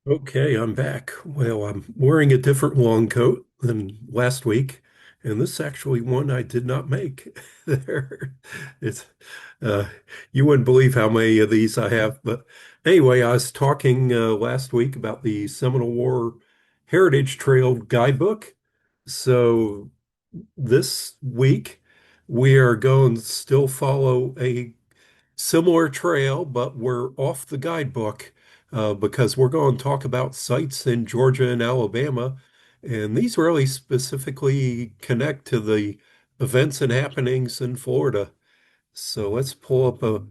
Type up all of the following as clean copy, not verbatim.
Okay, I'm back. Well, I'm wearing a different long coat than last week, and this is actually one I did not make. There, it's uh, you wouldn't believe how many of these I have. But anyway, I was talking last week about the Seminole War Heritage Trail guidebook. So this week we are going to still follow a similar trail, but we're off the guidebook because we're going to talk about sites in Georgia and Alabama. And these really specifically connect to the events and happenings in Florida. So let's pull up a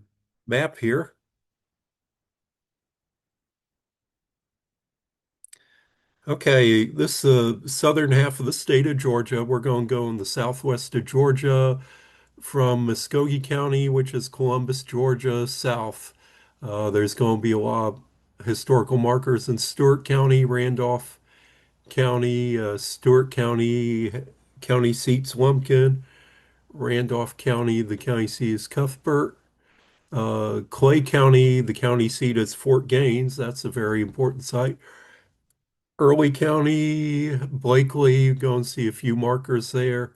map here. Okay, this is the southern half of the state of Georgia. We're going to go in the southwest of Georgia from Muskogee County, which is Columbus, Georgia, south. There's going to be a lot of historical markers in Stewart County, Randolph County, Stewart County, county seat's Lumpkin, Randolph County, the county seat is Cuthbert. Clay County, the county seat is Fort Gaines. That's a very important site. Early County, Blakely, go and see a few markers there.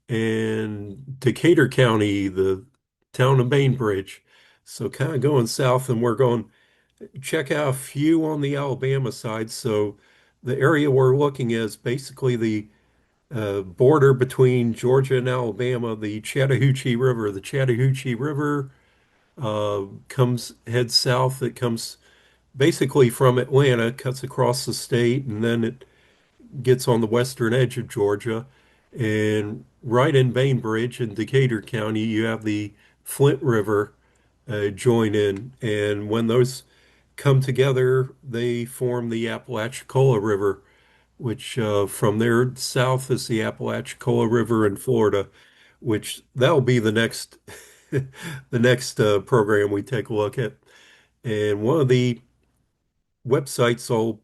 And Decatur County, the town of Bainbridge. So kind of going south, and we're going check out a few on the Alabama side. So the area we're looking at is basically the border between Georgia and Alabama, the Chattahoochee River. The Chattahoochee River comes heads south. It comes basically from Atlanta, cuts across the state, and then it gets on the western edge of Georgia. And right in Bainbridge in Decatur County, you have the Flint River join in. And when those come together, they form the Apalachicola River, which from there south is the Apalachicola River in Florida, which that'll be the next the next program we take a look at. And one of the websites I'll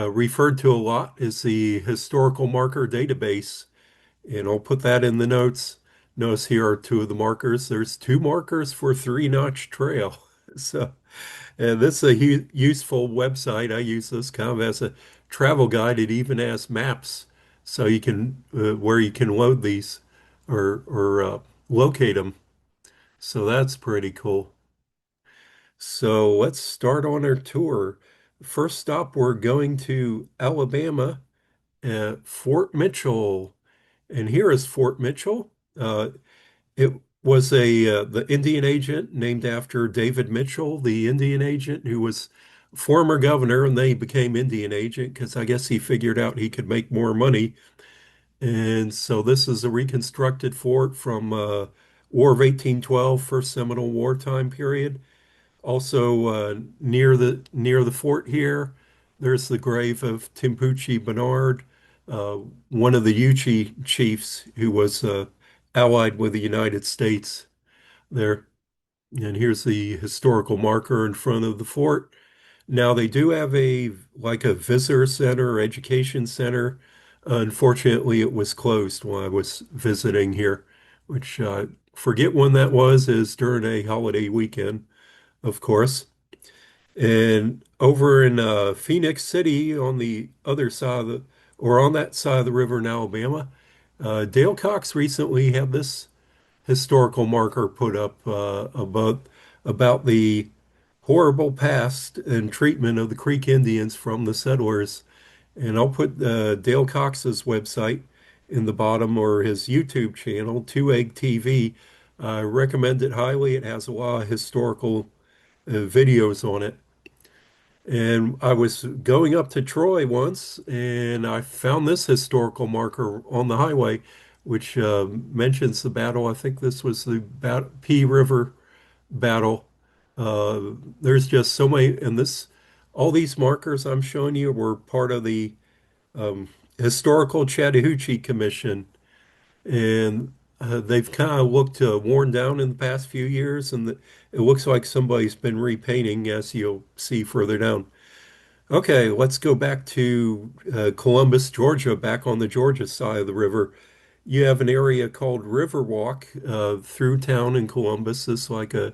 referred to a lot is the historical marker database, and I'll put that in the notes. Notice here are two of the markers. There's two markers for Three Notch Trail. So, and this is a useful website. I use this kind of as a travel guide. It even has maps, so you can where you can load these or locate them. So that's pretty cool. So let's start on our tour. First stop, we're going to Alabama at Fort Mitchell. And here is Fort Mitchell. It was the Indian agent named after David Mitchell, the Indian agent who was former governor, and then he became Indian agent because I guess he figured out he could make more money. And so this is a reconstructed fort from War of 1812, First Seminole wartime period. Also, near the fort here, there's the grave of Timpucci Bernard, uh, one of the Yuchi chiefs who was allied with the United States there. And here's the historical marker in front of the fort. Now they do have a visitor center or education center. Unfortunately, it was closed while I was visiting here, which forget when that was, is during a holiday weekend, of course. And over in Phoenix City on the other side of or on that side of the river in Alabama, Dale Cox recently had this historical marker put up about the horrible past and treatment of the Creek Indians from the settlers. And I'll put Dale Cox's website in the bottom or his YouTube channel, Two Egg TV. I recommend it highly. It has a lot of historical videos on it. And I was going up to Troy once, and I found this historical marker on the highway, which mentions the battle. I think this was the P River battle. There's just so many, and all these markers I'm showing you were part of the um, Historical Chattahoochee Commission, and they've kind of looked worn down in the past few years, and it looks like somebody's been repainting, as you'll see further down. Okay, let's go back to Columbus, Georgia, back on the Georgia side of the river. You have an area called Riverwalk through town in Columbus. It's like a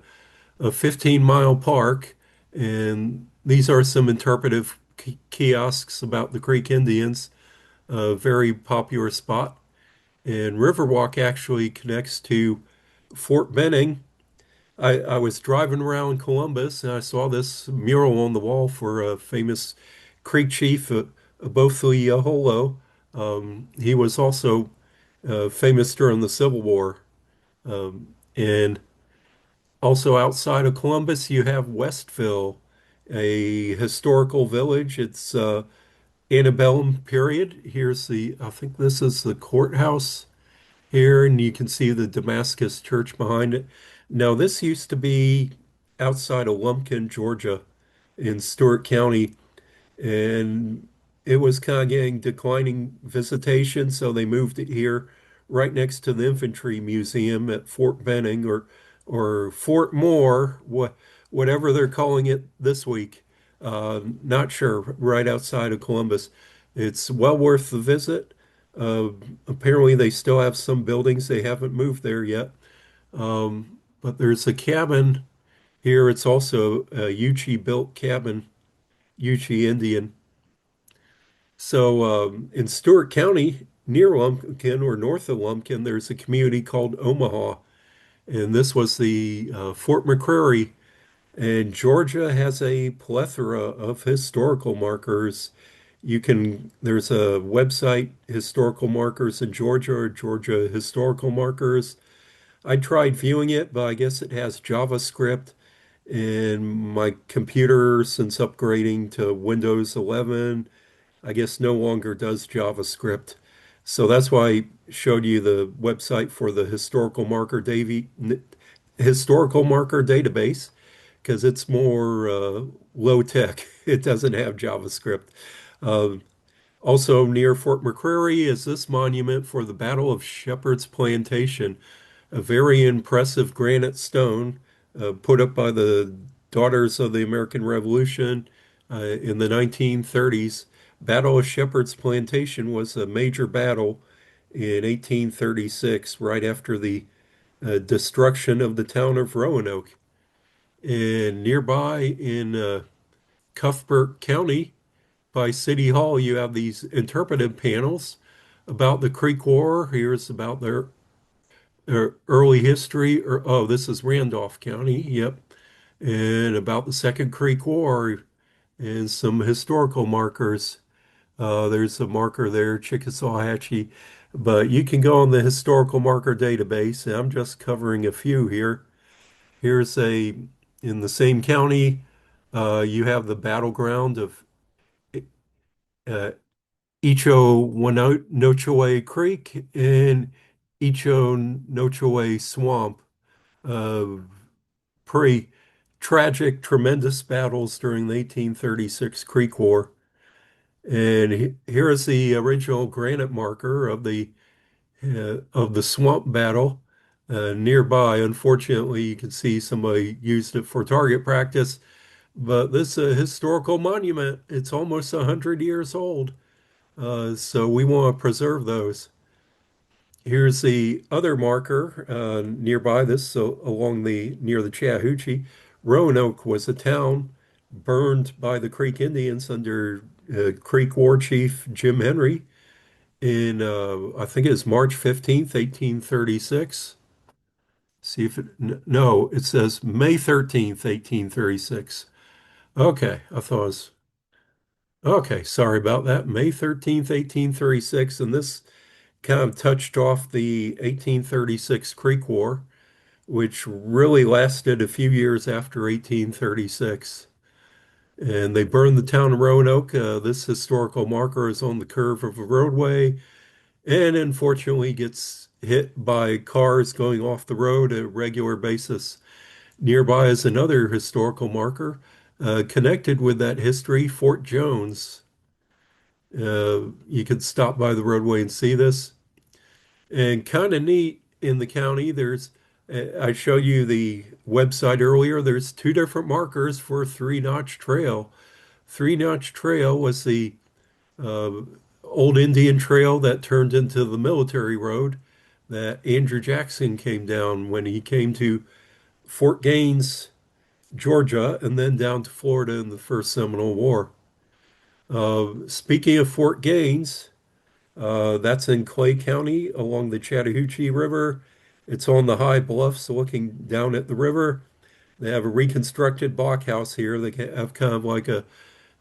15-mile park, and these are some interpretive kiosks about the Creek Indians, a very popular spot. And Riverwalk actually connects to Fort Benning. I was driving around Columbus and I saw this mural on the wall for a famous Creek chief, Bothely Holo. He was also famous during the Civil War. And also outside of Columbus, you have Westville, a historical village. It's antebellum period. I think this is the courthouse here, and you can see the Damascus Church behind it. Now, this used to be outside of Lumpkin, Georgia, in Stewart County, and it was kind of getting declining visitation, so they moved it here right next to the Infantry Museum at Fort Benning or Fort Moore, whatever they're calling it this week. Not sure, right outside of Columbus. It's well worth the visit. Uh, Apparently, they still have some buildings. They haven't moved there yet. But there's a cabin here. It's also a Yuchi built cabin, Yuchi Indian. So in Stewart County, near Lumpkin or north of Lumpkin, there's a community called Omaha. And this was the Fort McCreary. And Georgia has a plethora of historical markers. There's a website, Historical Markers in Georgia or Georgia Historical Markers. I tried viewing it, but I guess it has JavaScript. And my computer, since upgrading to Windows 11, I guess no longer does JavaScript. So that's why I showed you the website for the historical marker database because it's more low tech. It doesn't have JavaScript. Uh, Also near Fort McCreary is this monument for the Battle of Shepherd's Plantation, a very impressive granite stone put up by the Daughters of the American Revolution in the 1930s. Battle of Shepherd's Plantation was a major battle in 1836, right after the destruction of the town of Roanoke. And nearby in Cuthbert County, by City Hall, you have these interpretive panels about the Creek War. Here's about their early history. Oh, this is Randolph County. Yep. And about the Second Creek War and some historical markers. There's a marker there, Chickasaw Hatchie. But you can go on the historical marker database, and I'm just covering a few here. Here's in the same county, you have the battleground of uh, Echo-Nochowee Creek and Echo-Nochowee Swamp. Uh, Pretty tragic, tremendous battles during the 1836 Creek War. And here is the original granite marker of the swamp battle nearby. Unfortunately, you can see somebody used it for target practice, but this is a historical monument. It's almost 100 years old. So we want to preserve those. Here's the other marker nearby this, so near the Chattahoochee. Roanoke was a town burned by the Creek Indians under Creek War Chief Jim Henry in I think it's March 15th, 1836. See if no, it says May 13th, 1836. Okay, I thought it was okay, sorry about that. May 13th, 1836, and this kind of touched off the 1836 Creek War, which really lasted a few years after 1836. And they burned the town of Roanoke. This historical marker is on the curve of a roadway and unfortunately gets hit by cars going off the road at a regular basis. Nearby is another historical marker connected with that history, Fort Jones. You could stop by the roadway and see this. And kind of neat in the county, I showed you the website earlier. There's two different markers for Three Notch Trail. Three Notch Trail was the uh, old Indian trail that turned into the military road that Andrew Jackson came down when he came to Fort Gaines, Georgia, and then down to Florida in the First Seminole War. Speaking of Fort Gaines, that's in Clay County along the Chattahoochee River. It's on the high bluffs looking down at the river. They have a reconstructed blockhouse here. They have kind of like a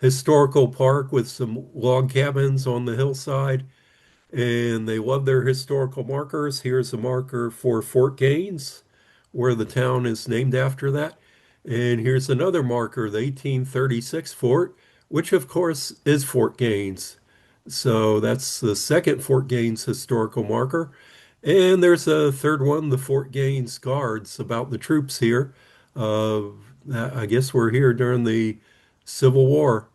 historical park with some log cabins on the hillside, and they love their historical markers. Here's a marker for Fort Gaines, where the town is named after that. And here's another marker, the 1836 fort, which of course is Fort Gaines. So that's the second Fort Gaines historical marker. And there's a third one, the Fort Gaines Guards, about the troops here. Uh, I guess we're here during the Civil War.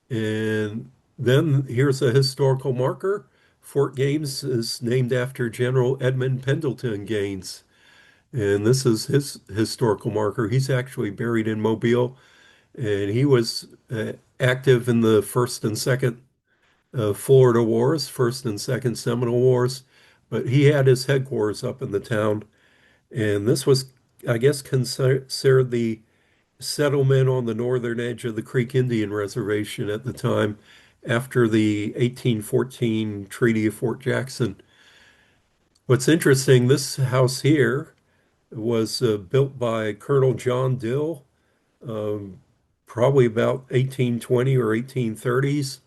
And then here's a historical marker. Fort Gaines is named after General Edmund Pendleton Gaines. And this is his historical marker. He's actually buried in Mobile, and he was active in the First and Second Florida Wars, First and Second Seminole Wars. But he had his headquarters up in the town. And this was, I guess, considered the settlement on the northern edge of the Creek Indian Reservation at the time after the 1814 Treaty of Fort Jackson. What's interesting, this house here was built by Colonel John Dill, um, probably about 1820 or 1830s.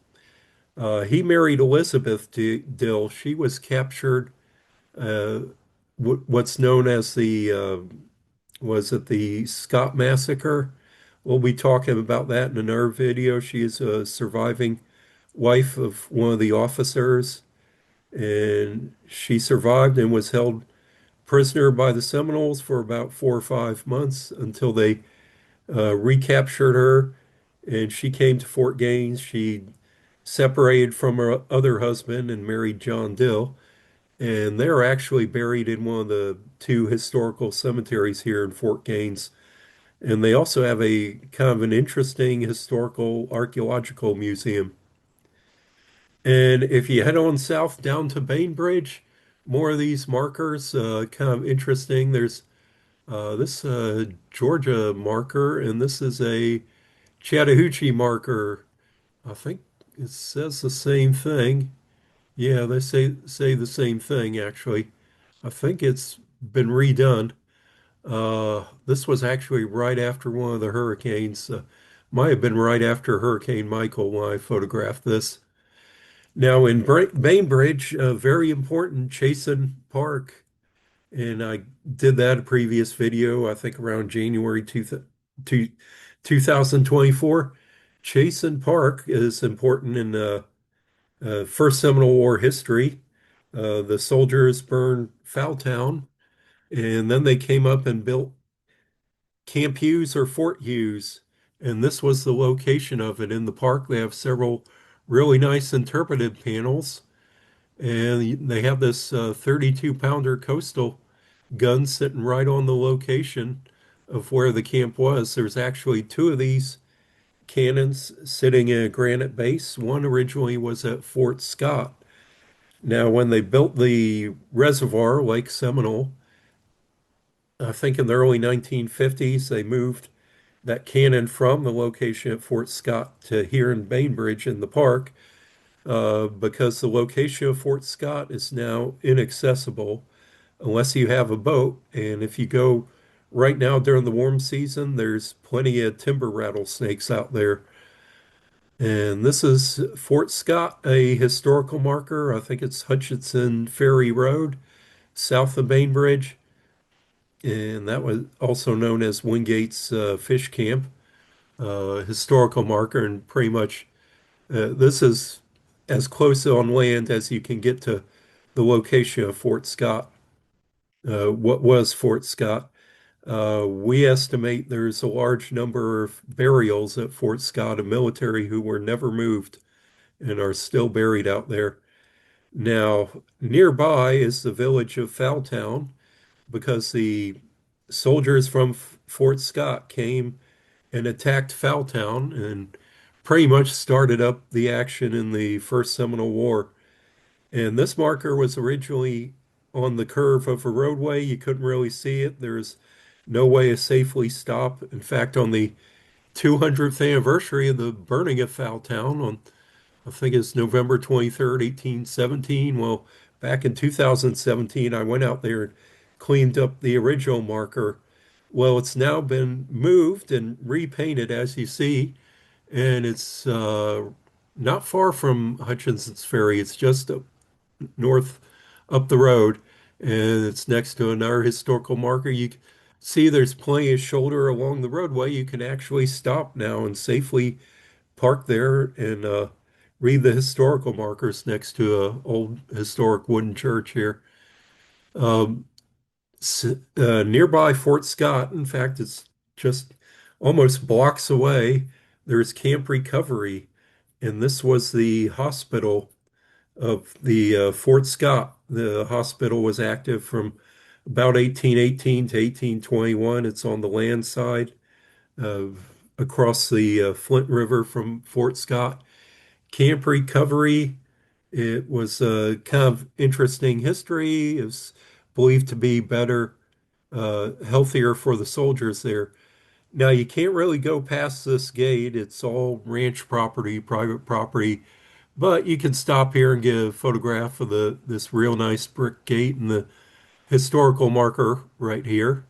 He married Elizabeth Dill. She was captured, uh, what's known as was it the Scott Massacre? We'll be talking about that in another video. She is a surviving wife of one of the officers, and she survived and was held prisoner by the Seminoles for about 4 or 5 months until they recaptured her, and she came to Fort Gaines. She separated from her other husband and married John Dill, and they're actually buried in one of the two historical cemeteries here in Fort Gaines. And they also have a kind of an interesting historical archaeological museum. And if you head on south down to Bainbridge, more of these markers, kind of interesting. There's this Georgia marker, and this is a Chattahoochee marker. I think it says the same thing. Yeah, they say the same thing actually. I think it's been redone. This was actually right after one of the hurricanes. Might have been right after Hurricane Michael when I photographed this. Now in Bainbridge, very important, Chasen Park, and I did that in a previous video, I think around January 2024. Chasen Park is important in First Seminole War history. The soldiers burned Fowltown, and then they came up and built Camp Hughes or Fort Hughes, and this was the location of it in the park. They have several really nice interpretive panels, and they have this 32-pounder coastal gun sitting right on the location of where the camp was. There's actually two of these cannons sitting in a granite base. One originally was at Fort Scott. Now, when they built the reservoir, Lake Seminole, I think in the early 1950s, they moved that cannon from the location at Fort Scott to here in Bainbridge in the park, because the location of Fort Scott is now inaccessible unless you have a boat. And if you go right now during the warm season, there's plenty of timber rattlesnakes out there. And this is Fort Scott, a historical marker. I think it's Hutchinson Ferry Road, south of Bainbridge. And that was also known as Wingate's Fish Camp, historical marker. And pretty much this is as close on land as you can get to the location of Fort Scott, what was Fort Scott. We estimate there's a large number of burials at Fort Scott of military who were never moved and are still buried out there. Now, nearby is the village of Fowltown because the soldiers from Fort Scott came and attacked Fowltown and pretty much started up the action in the First Seminole War. And this marker was originally on the curve of a roadway. You couldn't really see it. There's no way to safely stop. In fact, on the 200th anniversary of the burning of Fowltown on, I think it's November 23rd, 1817. Well, back in 2017, I went out there and cleaned up the original marker. Well, it's now been moved and repainted, as you see, and it's not far from Hutchinson's Ferry. It's just north up the road, and it's next to another historical marker. You can see there's plenty of shoulder along the roadway. You can actually stop now and safely park there and read the historical markers next to a old historic wooden church here. Um, Nearby Fort Scott, in fact, it's just almost blocks away. There's Camp Recovery, and this was the hospital of the Fort Scott. The hospital was active from about 1818 to 1821. It's on the land side across the Flint River from Fort Scott. Camp Recovery, it was a kind of interesting history. It was believed to be better, healthier for the soldiers there. Now, you can't really go past this gate. It's all ranch property, private property. But you can stop here and get a photograph of the this real nice brick gate and the historical marker right here.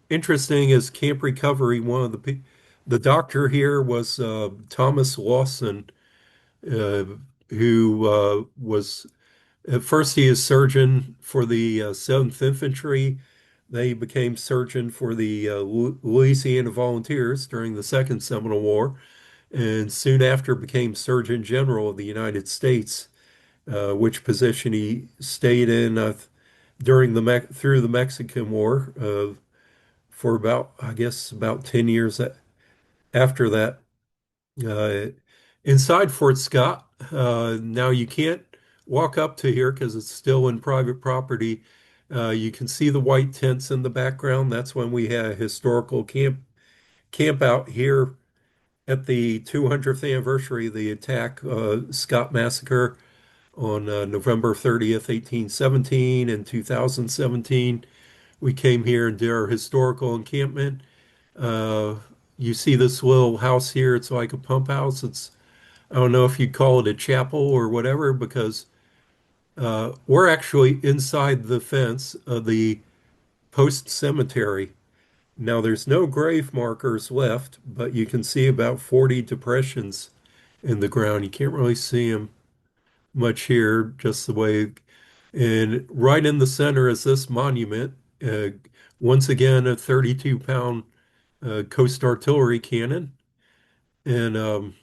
Interesting is Camp Recovery. The doctor here was Thomas Lawson, uh, who was at first he is surgeon for the 7th Infantry. They became surgeon for the Louisiana Volunteers during the Second Seminole War, and soon after became Surgeon General of the United States, which position he stayed in during through the Mexican War for about, I guess, about 10 years after that. Uh, Inside Fort Scott, now you can't walk up to here because it's still in private property. You can see the white tents in the background. That's when we had a historical camp out here at the 200th anniversary of the attack, Scott Massacre on November 30th, 1817 and 2017. We came here and did our historical encampment. Uh, you see this little house here. It's like a pump house. I don't know if you'd call it a chapel or whatever, because we're actually inside the fence of the post cemetery. Now, there's no grave markers left, but you can see about 40 depressions in the ground. You can't really see them much here, just the way. And right in the center is this monument. Uh, Once again, a 32-pound Coast artillery cannon, and on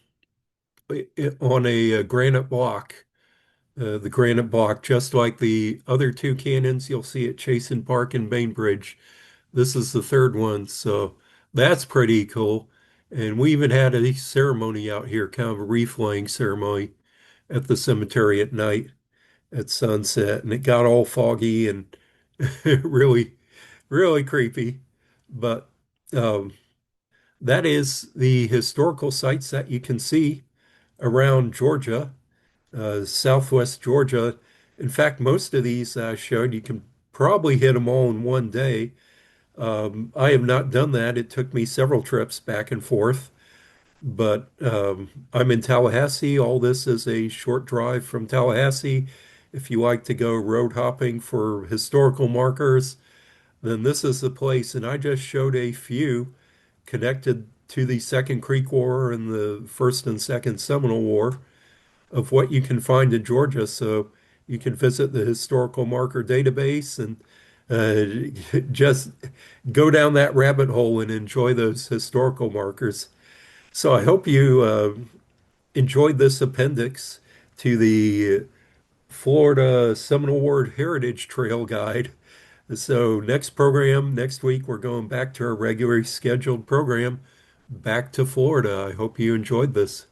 a granite block. The granite block, just like the other two cannons you'll see at Chasen Park and Bainbridge. This is the third one, so that's pretty cool. And we even had a ceremony out here, kind of a wreath laying ceremony at the cemetery at night at sunset, and it got all foggy and really, really creepy. But um, that is the historical sites that you can see around Georgia, Southwest Georgia. In fact, most of these I showed, you can probably hit them all in one day. I have not done that. It took me several trips back and forth, but I'm in Tallahassee. All this is a short drive from Tallahassee. If you like to go road hopping for historical markers, then this is the place. And I just showed a few connected to the Second Creek War and the First and Second Seminole War of what you can find in Georgia. So you can visit the historical marker database and just go down that rabbit hole and enjoy those historical markers. So I hope you enjoyed this appendix to the Florida Seminole Ward Heritage Trail Guide. So next week, we're going back to our regularly scheduled program, back to Florida. I hope you enjoyed this.